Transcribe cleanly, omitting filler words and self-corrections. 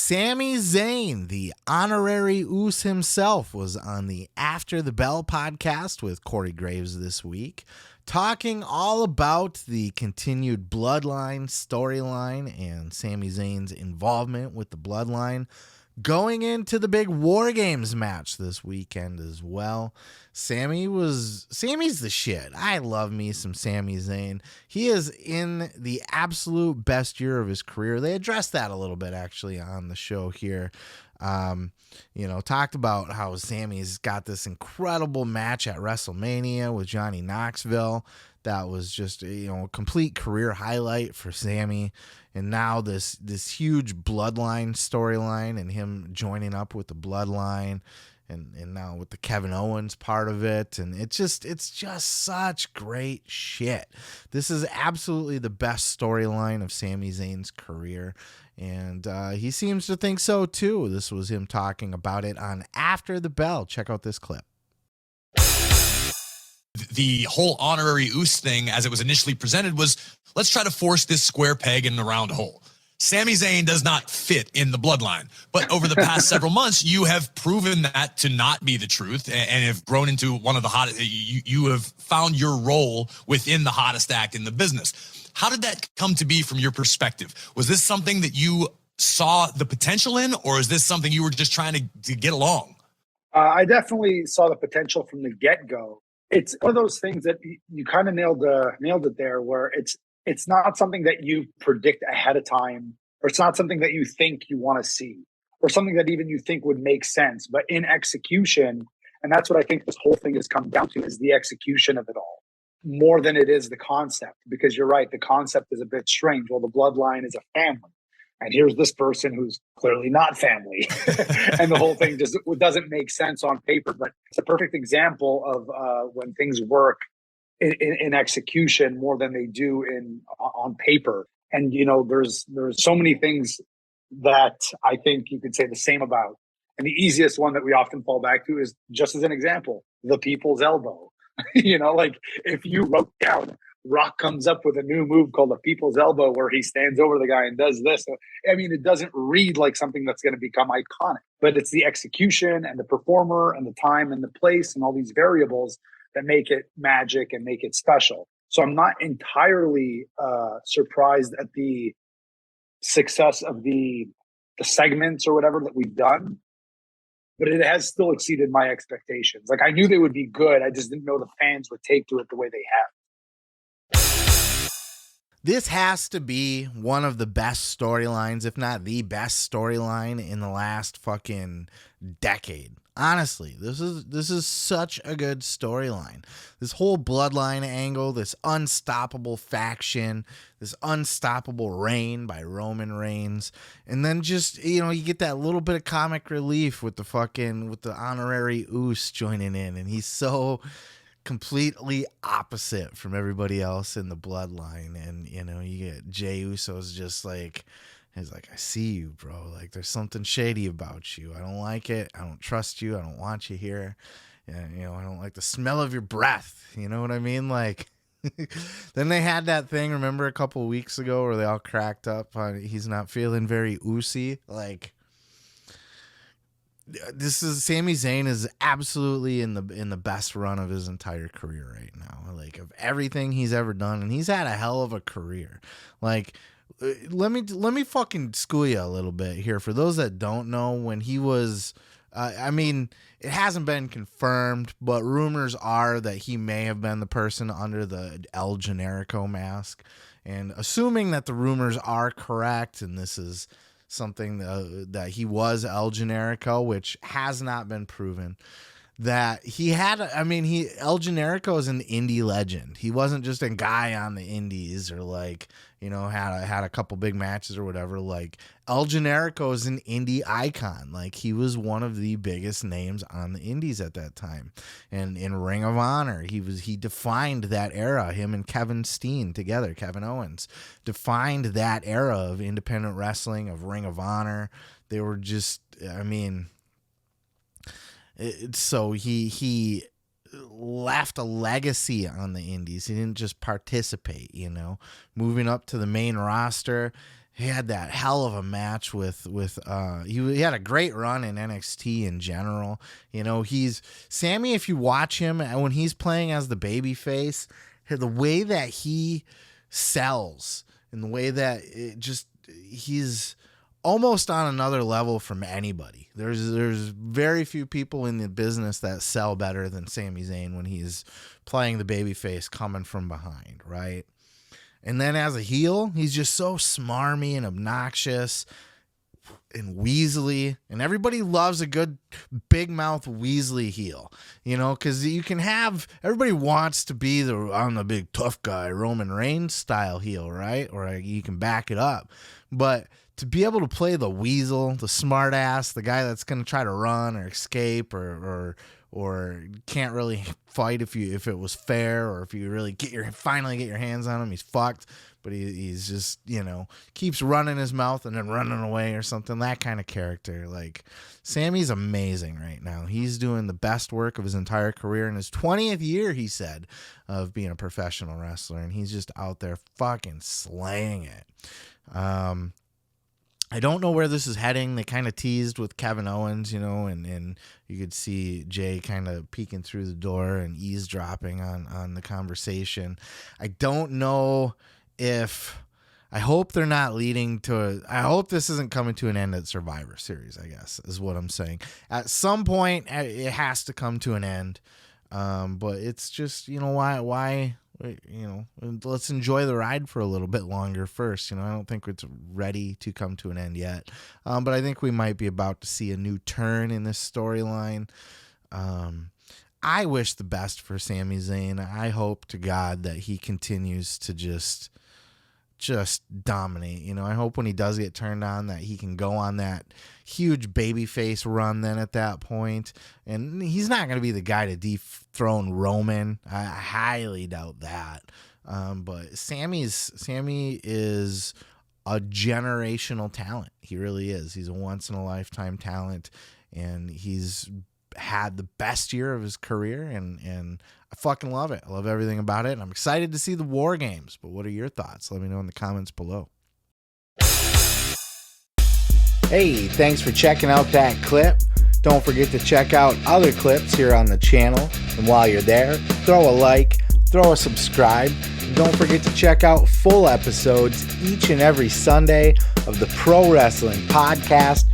Sami Zayn, the honorary Oos himself, was on the After the Bell podcast with Corey Graves this week, talking all about the continued Bloodline storyline and Sami Zayn's involvement with the Bloodline, going into the big War Games match this weekend as well. Sami's the shit. I love me some Sami Zayn. He is in the absolute best year of his career. They addressed that a little bit actually on the show here. Talked about how Sami's got this incredible match at WrestleMania with Johnny Knoxville. That was just a complete career highlight for Sami. And now this huge Bloodline storyline and him joining up with the Bloodline and now with the Kevin Owens part of it. And it's just such great shit. This is absolutely the best storyline of Sami Zayn's career. And he seems to think so too. This was him talking about it on After the Bell. Check out this clip. The whole honorary Oos thing, as it was initially presented, was let's try to force this square peg in the round hole. Sami Zayn does not fit in the Bloodline. But over the past several months, you have proven that to not be the truth and have grown into one of the hottest. You have found your role within the hottest act in the business. How did that come to be from your perspective? Was this something that you saw the potential in, or is this something you were just trying to get along? I definitely saw the potential from the get-go. It's one of those things that you kind of nailed it there, where it's not something that you predict ahead of time, or it's not something that you think you want to see, or something that even you think would make sense. But in execution, and that's what I think this whole thing has come down to, is the execution of it all, more than it is the concept. Because you're right, the concept is a bit strange. Well, the Bloodline is a family, and here's this person who's clearly not family. And the whole thing just doesn't make sense on paper. But it's a perfect example of when things work in execution more than they do on paper. And, there's so many things that I think you could say the same about. And the easiest one that we often fall back to is, just as an example, the people's elbow. Like if you wrote down, Rock comes up with a new move called the people's elbow, where he stands over the guy and does this. I mean, it doesn't read like something that's going to become iconic, but it's the execution and the performer and the time and the place and all these variables that make it magic and make it special. So I'm not entirely surprised at the success of the segments or whatever that we've done, but it has still exceeded my expectations. Like, I knew they would be good. I just didn't know the fans would take to it the way they have. This has to be one of the best storylines, if not the best storyline in the last fucking decade. Honestly, this is such a good storyline. This whole Bloodline angle, this unstoppable faction, this unstoppable reign by Roman Reigns, and then just, you get that little bit of comic relief with the honorary Oos joining in, and he's so completely opposite from everybody else in the Bloodline. And you get Jey Uso's just like, he's like, I see you, bro, like there's something shady about you. I don't like it. I don't trust you. I don't want you here. And I don't like the smell of your breath. You know what I mean? Like, then they had that thing, remember a couple of weeks ago, where they all cracked up on he's not feeling very oosy. Like, Sami Zayn is absolutely in the best run of his entire career right now. Like, of everything he's ever done, and he's had a hell of a career. Like, let me fucking school you a little bit here. For those that don't know, when he was, it hasn't been confirmed, but rumors are that he may have been the person under the El Generico mask. And assuming that the rumors are correct, and this is something that he was El Generico, which has not been proven, that he had, El Generico is an indie legend. He wasn't just a guy on the indies or like, had a couple big matches or whatever. Like, El Generico is an indie icon. Like, he was one of the biggest names on the indies at that time. And in Ring of Honor, he defined that era. Him and Kevin Steen together, Kevin Owens, defined that era of independent wrestling, of Ring of Honor. They were just, so he left a legacy on the indies. He didn't just participate, moving up to the main roster. he had that hell of a match with he had a great run in NXT in general. You know, Sami, if you watch him when he's playing as the babyface, the way that he sells and the way that he's almost on another level from anybody. There's very few people in the business that sell better than Sami Zayn when he's playing the babyface coming from behind, right? And then as a heel, he's just so smarmy and obnoxious and weaselly. And everybody loves a good big mouth weaselly heel, you know, because you can have, everybody wants to be I'm the big tough guy, Roman Reigns style heel, right? Or you can back it up. But to be able to play the weasel, the smart ass, the guy that's going to try to run or escape or can't really fight if it was fair, or if you really finally get your hands on him, he's fucked. But he's just, you know, keeps running his mouth and then running away or something. That kind of character. Like, Sami's amazing right now. He's doing the best work of his entire career in his 20th year, he said, of being a professional wrestler, and he's just out there fucking slaying it. I don't know where this is heading. They kind of teased with Kevin Owens, you know, and you could see Jay kind of peeking through the door and eavesdropping on the conversation. I don't know if... I hope they're not leading to... I hope this isn't coming to an end at Survivor Series, I guess, is what I'm saying. At some point, it has to come to an end. But it's just, you know, why... You know, let's enjoy the ride for a little bit longer first. You know, I don't think it's ready to come to an end yet. But I think we might be about to see a new turn in this storyline. I wish the best for Sami Zayn. I hope to God that he continues to just dominate. You know, I hope when he does get turned on that he can go on that huge babyface run then at that point. And he's not going to be the guy to dethrone Roman. I highly doubt that. But Sami is a generational talent. He really is. He's a once in a lifetime talent, and he's had the best year of his career, and I fucking love it. I love everything about it, and I'm excited to see the War Games. But what are your thoughts? Let me know in the comments below. Hey, thanks for checking out that clip. Don't forget to check out other clips here on the channel, and while you're there, throw a like, throw a subscribe, and don't forget to check out full episodes each and every Sunday of the Pro Wrestling Podcast.